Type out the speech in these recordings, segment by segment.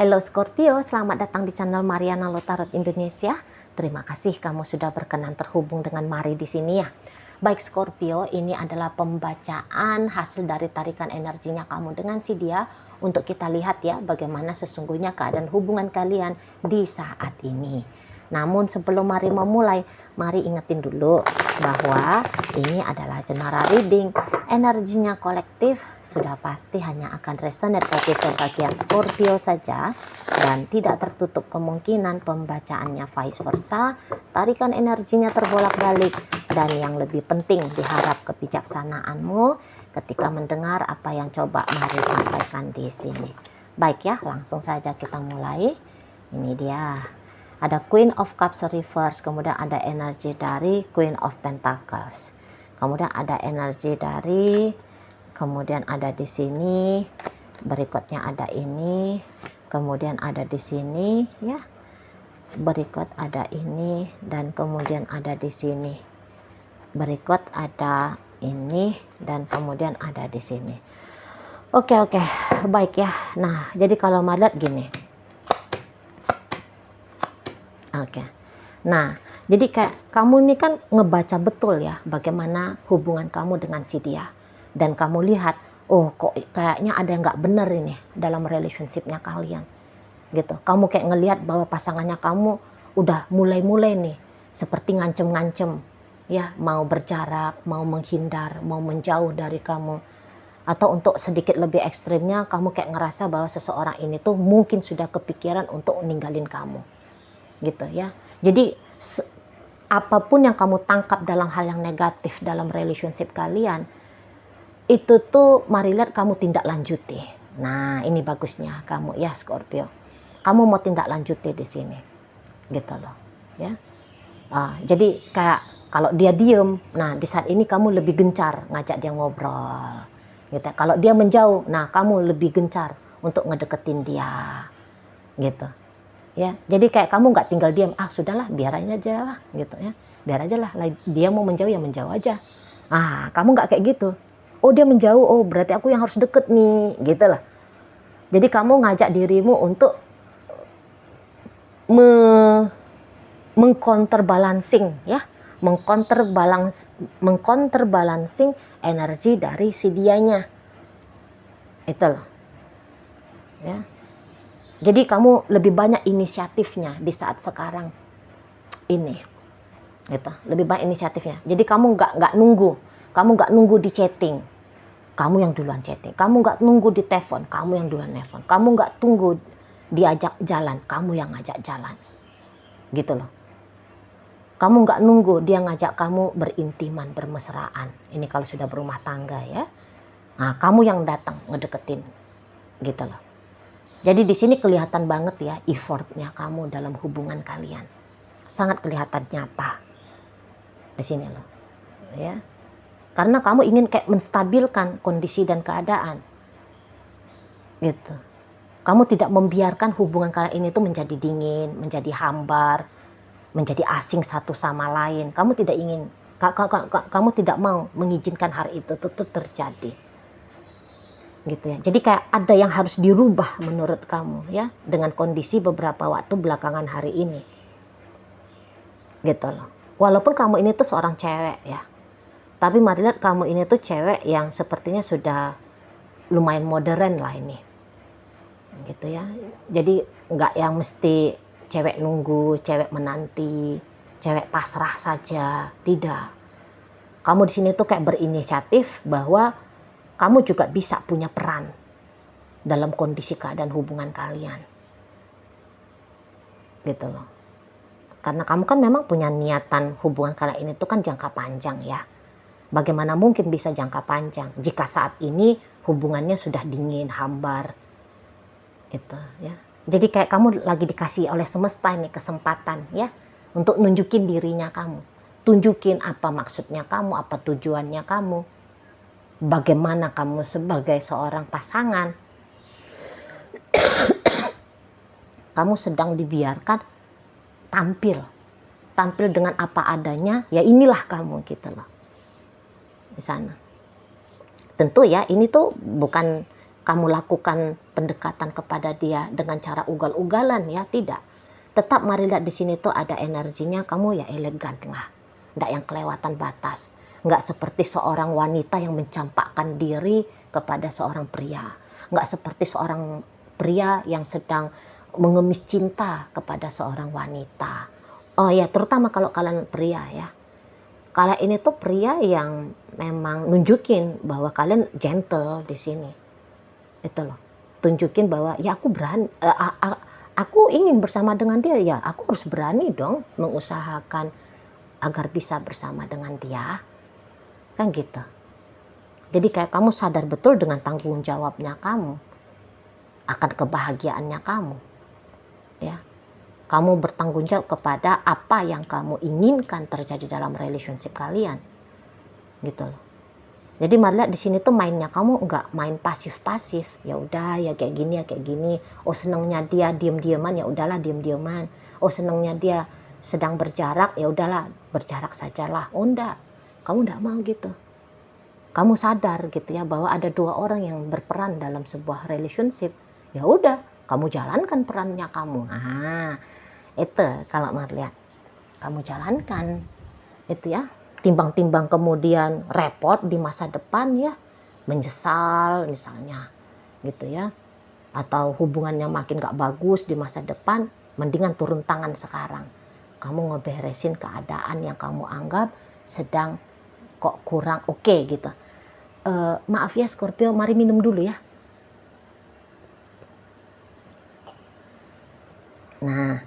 Hello Scorpio, selamat datang di channel Mariana Lotarot Indonesia. Terima kasih kamu sudah berkenan terhubung dengan Mari di sini ya. Baik Scorpio, ini adalah pembacaan hasil dari tarikan energinya kamu dengan si dia untuk kita lihat ya bagaimana sesungguhnya keadaan hubungan kalian di saat ini. Namun sebelum Mari memulai, Mari ingetin dulu bahwa ini adalah general reading. Energinya kolektif sudah pasti hanya akan resonate bagi sebagian Scorpio saja dan tidak tertutup kemungkinan pembacaannya vice versa. Tarikan energinya terbolak-balik dan yang lebih penting diharap kebijaksanaanmu ketika mendengar apa yang coba Mari sampaikan di sini. Baik ya, langsung saja kita mulai. Ini dia. Ada Queen of Cups reverse, kemudian ada energi dari Queen of Pentacles. Kemudian ada energi dari, kemudian ada di sini, berikutnya ada ini, kemudian ada di sini ya. Berikut ada ini dan kemudian ada di sini. Berikut ada ini dan kemudian ada di sini. Oke, baik ya. Nah, jadi kalau Mari lihat gini. Oke. Nah, jadi kayak kamu ini kan ngebaca betul ya bagaimana hubungan kamu dengan si dia. Dan kamu lihat, oh kok kayaknya ada yang nggak benar ini dalam relationship-nya kalian. Gitu. Kamu kayak ngelihat bahwa pasangannya kamu udah mulai-mulai nih seperti ngancem-ngancem ya, mau berjarak, mau menghindar, mau menjauh dari kamu. Atau untuk sedikit lebih ekstrimnya kamu kayak ngerasa bahwa seseorang ini tuh mungkin sudah kepikiran untuk ninggalin kamu. Gitu ya. Jadi apapun yang kamu tangkap dalam hal yang negatif dalam relationship kalian, itu tuh Mari lihat kamu tindak lanjuti. Nah, ini bagusnya kamu ya Scorpio. Kamu mau tindak lanjuti di sini. Gitu loh, ya. Jadi kayak kalau dia diem, nah di saat ini kamu lebih gencar ngajak dia ngobrol. Gitu. Kalau dia menjauh, nah kamu lebih gencar untuk ngedeketin dia. Gitu. Ya, jadi kayak kamu nggak tinggal diam, sudahlah biarin aja lah gitu ya, biar aja lah dia mau menjauh ya menjauh aja. Kamu nggak kayak gitu. Oh dia menjauh, oh berarti aku yang harus deket nih gitu lah. Jadi kamu ngajak dirimu untuk mengcounterbalancing ya, mengcounterbalancing energi dari si dianya itu loh ya. Jadi kamu lebih banyak inisiatifnya di saat sekarang ini, gitu. Lebih banyak inisiatifnya. Jadi kamu nggak nunggu di chatting, kamu yang duluan chatting. Kamu nggak nunggu di telepon, kamu yang duluan telepon. Kamu nggak tunggu diajak jalan, kamu yang ngajak jalan, gitu loh. Kamu nggak nunggu dia ngajak kamu berintiman, bermesraan. Ini kalau sudah berumah tangga ya. Nah, kamu yang datang ngedeketin, gitu loh. Jadi di sini kelihatan banget ya effortnya kamu dalam hubungan kalian, sangat kelihatan nyata di sini loh, ya. Karena kamu ingin kayak menstabilkan kondisi dan keadaan, gitu. Kamu tidak membiarkan hubungan kalian ini tuh menjadi dingin, menjadi hambar, menjadi asing satu sama lain. Kamu tidak ingin, kamu tidak mau mengizinkan hal itu tuh terjadi. Gitu ya. Jadi kayak ada yang harus dirubah menurut kamu ya dengan kondisi beberapa waktu belakangan hari ini. Gitu loh. Walaupun kamu ini tuh seorang cewek ya. Tapi Mari lihat kamu ini tuh cewek yang sepertinya sudah lumayan modern lah ini. Gitu ya. Jadi nggak yang mesti cewek nunggu, cewek menanti, cewek pasrah saja, tidak. Kamu di sini tuh kayak berinisiatif bahwa kamu juga bisa punya peran dalam kondisi keadaan hubungan kalian. Gitu loh. Karena kamu kan memang punya niatan hubungan kalian ini tuh kan jangka panjang ya. Bagaimana mungkin bisa jangka panjang jika saat ini hubungannya sudah dingin, hambar. Gitu ya. Jadi kayak kamu lagi dikasih oleh semesta ini kesempatan ya untuk nunjukin dirinya kamu. Tunjukin apa maksudnya kamu, apa tujuannya kamu. Bagaimana kamu sebagai seorang pasangan, kamu sedang dibiarkan tampil dengan apa adanya, ya inilah kamu gitu loh di sana. Tentu ya ini tuh bukan kamu lakukan pendekatan kepada dia dengan cara ugal-ugalan ya, tidak. Tetap mari lihat di sini tuh ada energinya, kamu ya elegan lah, nggak yang kelewatan batas, nggak seperti seorang wanita yang mencampakkan diri kepada seorang pria, nggak seperti seorang pria yang sedang mengemis cinta kepada seorang wanita. Oh ya, terutama kalau kalian pria ya. Kalian ini tuh pria yang memang nunjukin bahwa kalian gentle di sini. Itu loh. Tunjukin bahwa ya aku berani, aku ingin bersama dengan dia, ya aku harus berani dong mengusahakan agar bisa bersama dengan dia. Kan gitu. Jadi kayak kamu sadar betul dengan tanggung jawabnya kamu akan kebahagiaannya kamu. Ya. Kamu bertanggung jawab kepada apa yang kamu inginkan terjadi dalam relationship kalian. Gitu loh. Jadi mari lihat di sini tuh mainnya kamu nggak main pasif-pasif. Ya udah ya kayak gini ya kayak gini. Oh senengnya dia diem-dieman, ya udahlah diem-dieman. Oh senengnya dia sedang berjarak, ya udahlah berjarak sajalah. Oh enggak. Kamu enggak mau gitu. Kamu sadar gitu ya bahwa ada dua orang yang berperan dalam sebuah relationship. Ya udah, kamu jalankan perannya kamu. Ah, itu kalau mari lihat. Kamu jalankan itu ya. Timbang-timbang kemudian repot di masa depan ya, menyesal misalnya gitu ya, atau hubungannya makin gak bagus di masa depan, mendingan turun tangan sekarang. Kamu ngeberesin keadaan yang kamu anggap sedang kok kurang oke gitu. Maaf ya Scorpio, mari minum dulu ya. Nah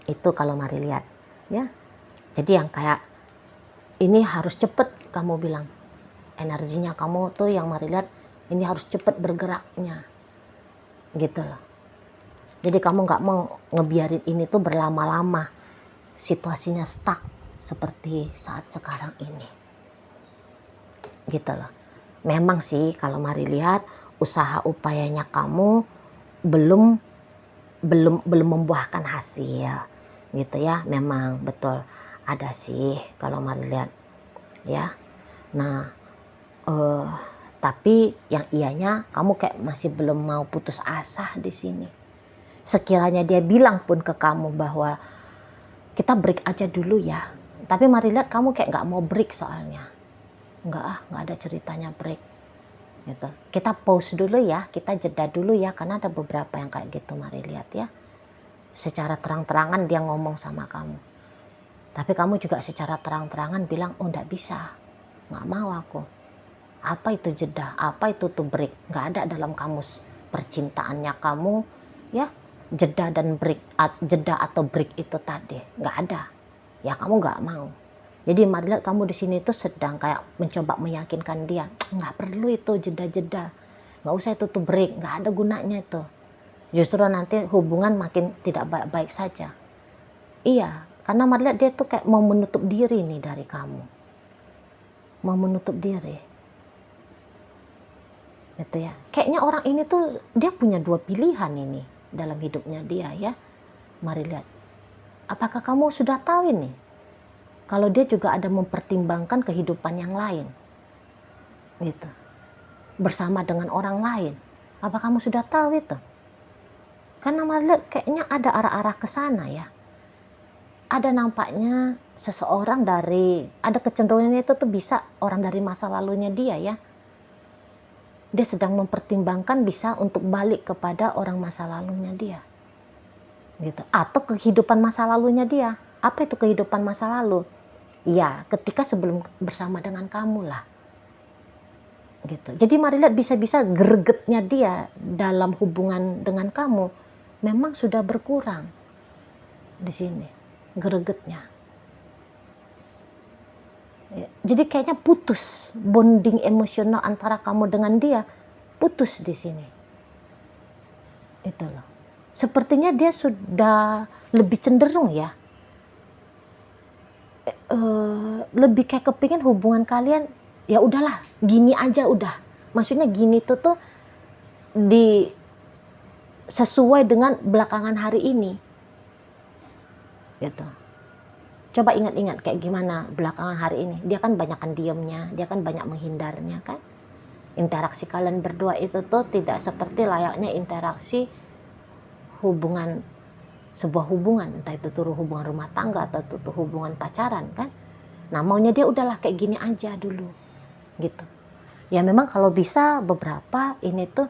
itu kalau mari lihat ya. Jadi yang kayak ini harus cepet kamu bilang. Energinya kamu tuh yang mari lihat ini harus cepet bergeraknya. Gitu loh. Jadi kamu gak mau ngebiarin ini tuh berlama-lama. Situasinya stuck seperti saat sekarang ini. Gitu loh. Memang sih kalau mari lihat usaha upayanya kamu belum membuahkan hasil. Gitu ya, memang betul. Ada sih kalau mari lihat ya. Nah tapi yang ianya kamu kayak masih belum mau putus asa di sini. Sekiranya dia bilang pun ke kamu bahwa kita break aja dulu ya, tapi mari lihat kamu kayak nggak mau break soalnya. Nggak ada ceritanya break gitu. Kita pause dulu ya, kita jeda dulu ya, karena ada beberapa yang kayak gitu. Mari lihat ya, secara terang-terangan dia ngomong sama kamu. Tapi kamu juga secara terang-terangan bilang, oh enggak bisa, nggak mau aku. Apa itu jeda, apa itu tuh break, nggak ada dalam kamus percintaannya kamu ya. Jeda dan break, jeda atau break itu tadi nggak ada. Ya kamu nggak mau. Jadi mari lihat kamu di sini tuh sedang kayak mencoba meyakinkan dia, nggak perlu itu jeda-jeda, nggak usah itu tuh break, nggak ada gunanya itu. Justru nanti hubungan makin tidak baik-baik saja. Iya. Karena mari lihat dia tuh kayak mau menutup diri nih dari kamu. Mau menutup diri. Gitu ya. Kayaknya orang ini tuh dia punya dua pilihan ini dalam hidupnya dia ya. Mari lihat. Apakah kamu sudah tahu ini? Kalau dia juga ada mempertimbangkan kehidupan yang lain. Gitu. Bersama dengan orang lain. Apa kamu sudah tahu itu? Karena mari lihat kayaknya ada arah-arah ke sana ya. Ada nampaknya seseorang ada kecenderungan itu tuh bisa orang dari masa lalunya dia ya. Dia sedang mempertimbangkan bisa untuk balik kepada orang masa lalunya dia. Gitu. Atau kehidupan masa lalunya dia. Apa itu kehidupan masa lalu? Ya, ketika sebelum bersama dengan kamu lah. Gitu. Jadi mari lihat bisa-bisa gregetnya dia dalam hubungan dengan kamu memang sudah berkurang di sini. Gregetnya. Ya, jadi kayaknya putus bonding emosional antara kamu dengan dia, putus di sini. Itu loh. Sepertinya dia sudah lebih cenderung ya, lebih kayak kepingin hubungan kalian ya udahlah gini aja udah. Maksudnya gini tuh sesuai dengan belakangan hari ini. Gitu. Coba ingat-ingat kayak gimana belakangan hari ini. Dia kan banyakan diamnya, dia kan banyak menghindarnya kan. Interaksi kalian berdua itu tuh tidak seperti layaknya interaksi hubungan, sebuah hubungan, entah itu tuh hubungan rumah tangga atau itu hubungan pacaran kan. Nah maunya dia udahlah kayak gini aja dulu gitu. Ya memang kalau bisa beberapa ini tuh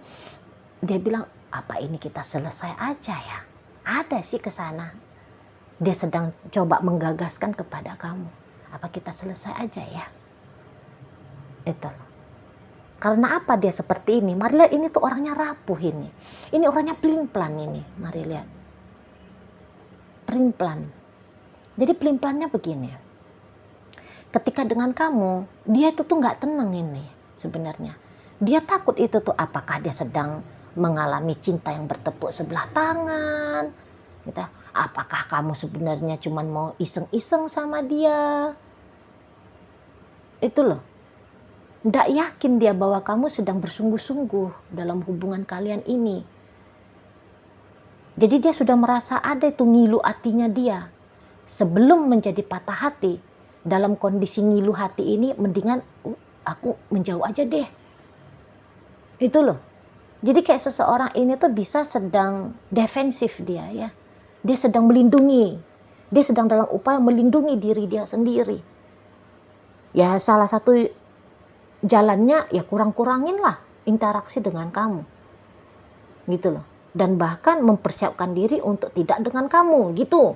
dia bilang, apa ini kita selesai aja ya. Ada sih ke sana. Dia sedang coba menggagaskan kepada kamu. Apa kita selesai aja ya. Itu. Karena apa dia seperti ini? Mari lihat, ini tuh orangnya rapuh ini. Ini orangnya pelin-pelan ini. Mari lihat. Pelin-pelan. Jadi pelin-pelannya begini. Ketika dengan kamu, dia itu tuh nggak tenang ini sebenarnya. Dia takut itu tuh apakah dia sedang mengalami cinta yang bertepuk sebelah tangan. Gitu. Apakah kamu sebenarnya cuma mau iseng-iseng sama dia. Itu loh. Nggak yakin dia bahwa kamu sedang bersungguh-sungguh dalam hubungan kalian ini. Jadi dia sudah merasa ada itu ngilu hatinya dia. Sebelum menjadi patah hati, dalam kondisi ngilu hati ini mendingan aku menjauh aja deh. Itu loh. Jadi kayak seseorang ini tuh bisa sedang defensif dia ya. Dia sedang melindungi. Dia sedang dalam upaya melindungi diri dia sendiri. Ya salah satu jalannya ya kurang-kurangin lah interaksi dengan kamu. Gitu loh. Dan bahkan mempersiapkan diri untuk tidak dengan kamu gitu.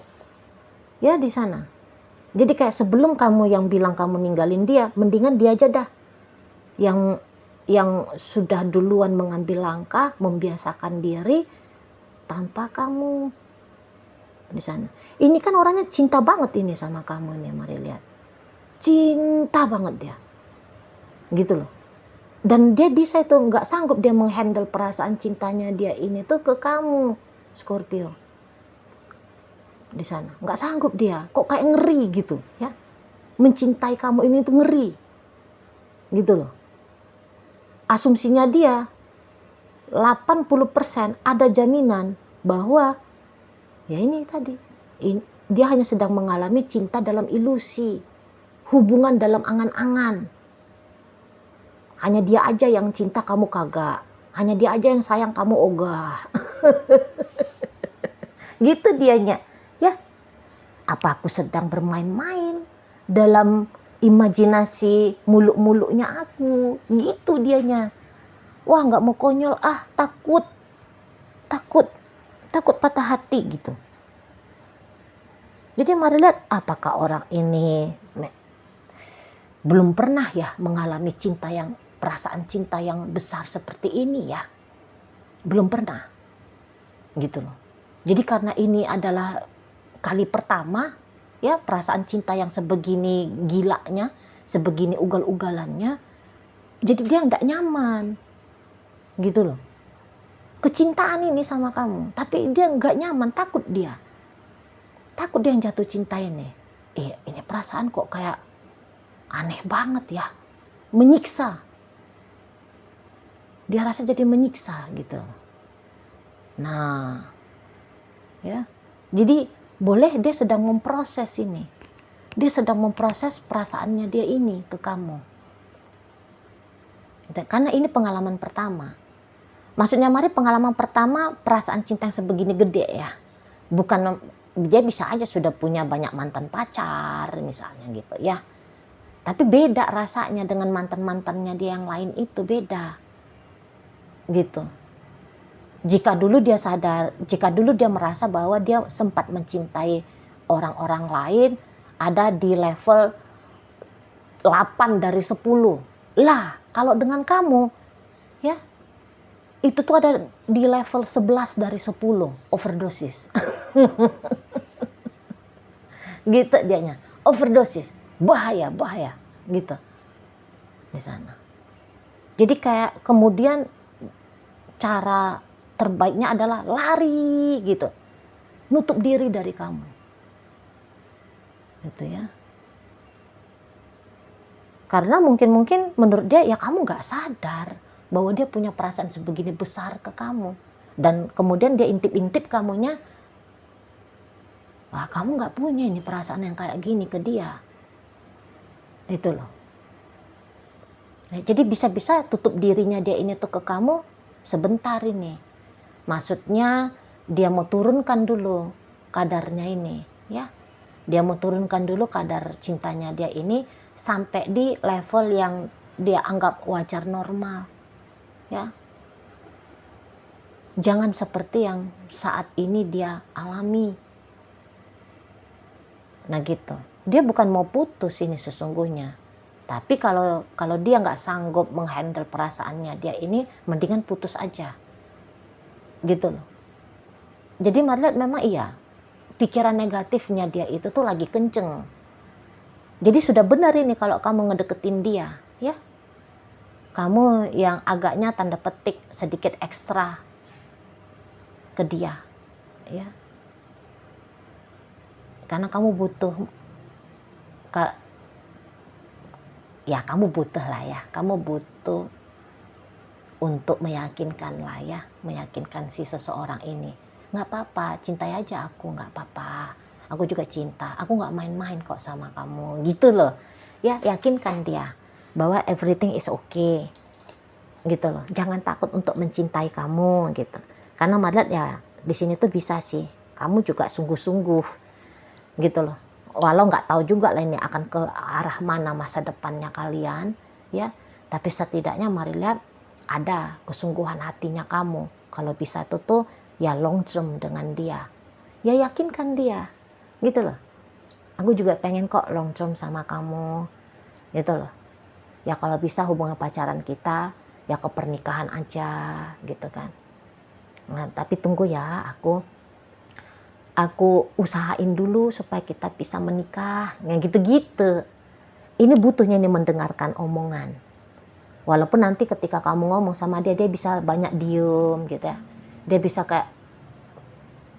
Ya di sana. Jadi kayak sebelum kamu yang bilang kamu ninggalin dia, mendingan dia aja dah. Yang sudah duluan mengambil langkah, membiasakan diri tanpa kamu di sana. Ini kan orangnya cinta banget ini sama kamu nih, mari lihat. Cinta banget dia. Gitu loh. Dan dia bisa itu nggak sanggup dia menghandle perasaan cintanya dia ini tuh ke kamu, Scorpio. Di sana nggak sanggup dia, kok kayak ngeri gitu ya. Mencintai kamu ini tuh ngeri. Gitu loh. Asumsinya dia 80% ada jaminan bahwa ya ini tadi dia hanya sedang mengalami cinta dalam ilusi, hubungan dalam angan-angan. Hanya dia aja yang cinta kamu kagak, hanya dia aja yang sayang kamu ogah. Gitu dianya ya. Apa aku sedang bermain-main dalam imajinasi muluk-muluknya aku, gitu dianya. Wah nggak mau konyol, takut patah hati gitu. Jadi mari lihat apakah orang ini belum pernah ya mengalami perasaan cinta yang besar seperti ini ya. Belum pernah. Gitu loh. Jadi karena ini adalah kali pertama ya perasaan cinta yang sebegini gilanya, sebegini ugal-ugalannya. Jadi dia enggak nyaman. Gitu loh. Kecintaan ini sama kamu, tapi dia enggak nyaman, takut dia. Takut dia yang jatuh cinta ini. Ini perasaan kok kayak aneh banget ya. Menyiksa. Dia rasa jadi menyiksa gitu. Nah, ya. Jadi boleh dia sedang memproses ini. Dia sedang memproses perasaannya dia ini ke kamu. Karena ini pengalaman pertama. Maksudnya mari pengalaman pertama perasaan cinta yang sebegini gede ya. Bukan dia bisa aja sudah punya banyak mantan pacar misalnya gitu ya. Tapi beda rasanya dengan mantan-mantannya dia yang lain itu beda. Gitu. Jika dulu dia merasa bahwa dia sempat mencintai orang-orang lain, ada di level 8 dari 10. Lah, kalau dengan kamu, ya, itu tuh ada di level 11 dari 10, overdosis. Gitu dianya, overdosis, bahaya, gitu. Di sana. Jadi kayak kemudian cara terbaiknya adalah lari gitu. Nutup diri dari kamu. Gitu ya. Karena mungkin menurut dia ya kamu gak sadar bahwa dia punya perasaan sebegini besar ke kamu. Dan kemudian dia intip-intip kamunya. Wah kamu gak punya ini perasaan yang kayak gini ke dia. Itu loh. Jadi bisa-bisa tutup dirinya dia ini tuh ke kamu sebentar ini. Maksudnya dia mau turunkan dulu kadarnya ini, ya. Dia mau turunkan dulu kadar cintanya dia ini sampai di level yang dia anggap wajar normal, ya. Jangan seperti yang saat ini dia alami. Nah gitu. Dia bukan mau putus ini sesungguhnya. Tapi kalau dia nggak sanggup menghandle perasaannya dia ini, mendingan putus aja. Gitu loh. Jadi Marliat memang iya, pikiran negatifnya dia itu tuh lagi kenceng. Jadi sudah benar ini kalau kamu ngedeketin dia, ya. Kamu yang agaknya tanda petik sedikit ekstra ke dia, ya. Karena kamu butuh, ya kamu butuh lah ya, kamu butuh untuk meyakinkan lah ya, meyakinkan si seseorang ini. Nggak apa-apa, cintai aja aku, nggak apa-apa. Aku juga cinta, aku nggak main-main kok sama kamu, gitu loh. Ya, yakinkan dia bahwa everything is okay, gitu loh. Jangan takut untuk mencintai kamu, gitu. Karena Marliat ya di sini tuh bisa sih, kamu juga sungguh-sungguh, gitu loh. Walau nggak tahu juga lah ini akan ke arah mana masa depannya kalian, ya. Tapi setidaknya Marliat ada kesungguhan hatinya kamu. Kalau bisa tuh ya long term dengan dia. Ya yakinkan dia, gitu loh. Aku juga pengen kok long term sama kamu, gitu loh. Ya kalau bisa hubungan pacaran kita ya ke pernikahan aja, gitu kan. Nah, tapi tunggu ya, aku usahain dulu supaya kita bisa menikah, ya gitu-gitu. Ini butuhnya nih mendengarkan omongan. Walaupun nanti ketika kamu ngomong sama dia bisa banyak diem gitu ya. Dia bisa kayak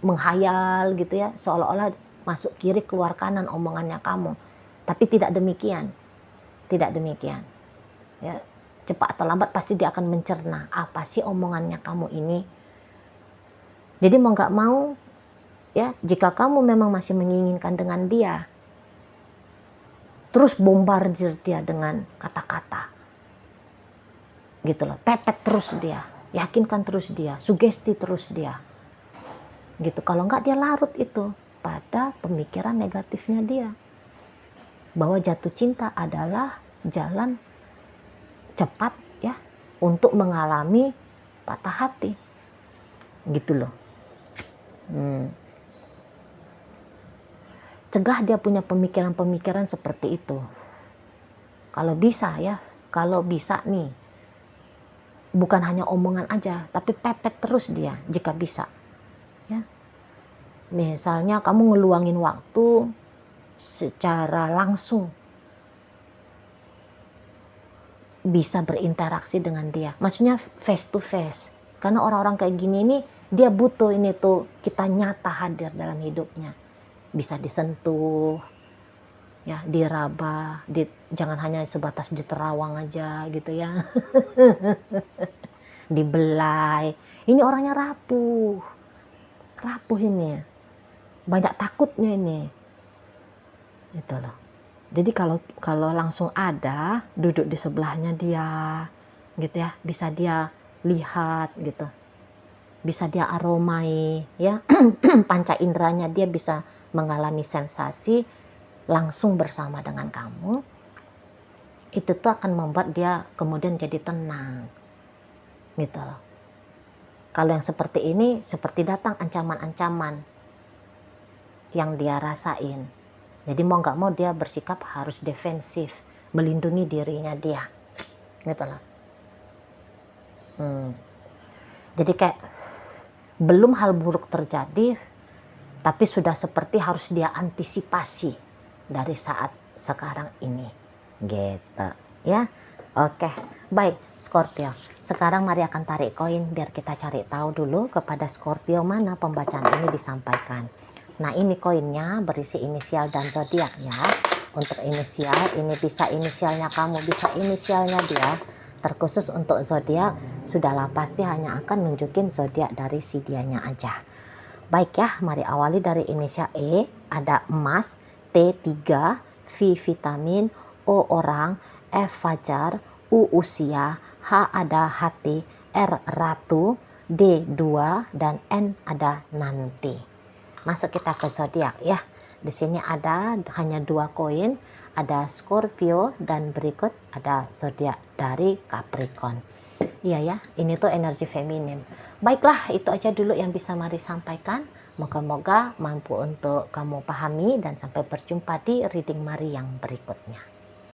menghayal gitu ya, seolah-olah masuk kiri keluar kanan omongannya kamu. Tapi tidak demikian. Tidak demikian. Ya, cepat atau lambat pasti dia akan mencerna apa sih omongannya kamu ini. Jadi mau nggak mau, ya, jika kamu memang masih menginginkan dengan dia, terus bombardir dia dengan kata-kata, gitu loh, pepet terus dia, yakinkan terus dia, sugesti terus dia, gitu. Kalau nggak dia larut itu pada pemikiran negatifnya dia, bahwa jatuh cinta adalah jalan cepat ya untuk mengalami patah hati, gitu loh. Cegah dia punya pemikiran-pemikiran seperti itu. Kalau bisa ya, kalau bisa nih, bukan hanya omongan aja, tapi pepet terus dia jika bisa. Ya. Misalnya kamu ngeluangin waktu secara langsung, bisa berinteraksi dengan dia. Maksudnya face to face. Karena orang-orang kayak gini ini, dia butuh ini tuh kita nyata hadir dalam hidupnya. Bisa disentuh, ya, diraba, jangan hanya sebatas diterawang aja gitu ya. Dibelai. Ini orangnya rapuh ini, banyak takutnya ini, gitu loh. Jadi kalau langsung ada duduk di sebelahnya dia, gitu ya, bisa dia lihat gitu, bisa dia aromai, ya. Panca inderanya dia bisa mengalami sensasi langsung bersama dengan kamu. Itu tuh akan membuat dia kemudian jadi tenang, gitu loh. Kalau yang seperti ini, seperti datang ancaman-ancaman yang dia rasain. Jadi mau nggak mau dia bersikap harus defensif, melindungi dirinya dia, gitu loh. Jadi kayak belum hal buruk terjadi, tapi sudah seperti harus dia antisipasi dari saat sekarang ini, gitu ya. Oke, baik Scorpio. Sekarang mari akan tarik koin biar kita cari tahu dulu kepada Scorpio mana pembacaan ini disampaikan. Nah, ini koinnya berisi inisial dan zodiak ya. Untuk inisial ini bisa inisialnya kamu, bisa inisialnya dia. Terkhusus untuk zodiak sudahlah pasti hanya akan nunjukin zodiak dari si dianya aja. Baik ya, mari awali dari inisial E. Ada emas, T 3, V vitamin, O orang, F fajar, U usia, H ada hati, R ratu, D 2, dan N ada nanti. Masuk kita ke zodiak ya. Di sini ada hanya 2 koin, ada Scorpio dan berikut ada zodiak dari Capricorn. Iya ya, ini tuh energi feminim. Baiklah, itu aja dulu yang bisa Mari sampaikan. Moga-moga mampu untuk kamu pahami dan sampai berjumpa di reading Mari yang berikutnya.